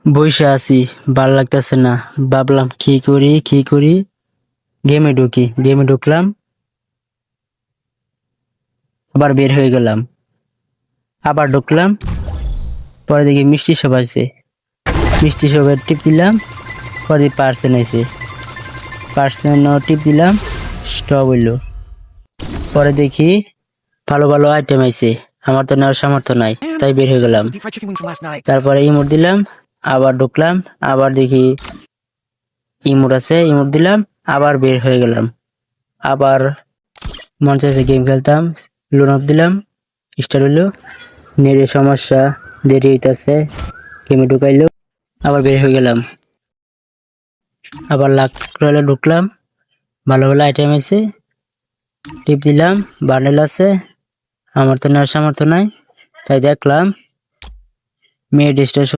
বইসা আছি, ভাল লাগতেছে না। ভাবলাম কি করি, গেমে ঢুকলাম, আবার বের হয়ে গেলাম, আবার ঢুকলাম। পরে দেখি মিষ্টি সব আছে, মিষ্টি সবের টিপ দিলাম। পরে দেখি পার্সেন আছে, পার্সেন টিপ দিলাম, স্টপ হইলো। পরে দেখি ভালো ভালো আইটেম আছে, আমার তো নেওয়ার সামর্থ্য নাই, তাই বের হয়ে গেলাম। তারপরে ইমোট দিলাম, আবার ঢুকলাম, আবার দেখি ইমোট আছে, ইমোট দিলাম, আবার বের হয়ে গেলাম। আবার মন চাইছে গেম খেলতাম, লোন অফ দিলাম, স্টার্ট হইলো। নেটের সমস্যা, দেরি হইতাছে, গেমে ঢুকাইলো, আবার বের হয়ে গেলাম। আবার লাখ রইলো, ঢুকলাম, ভালো ভালো আইটেম আছে, টিপ দিলাম, বান্ডেল আছে, আমার তো নেওয়ার সামর্থ্য নাই, তাই দেখলাম মেয়ে ডিস্টার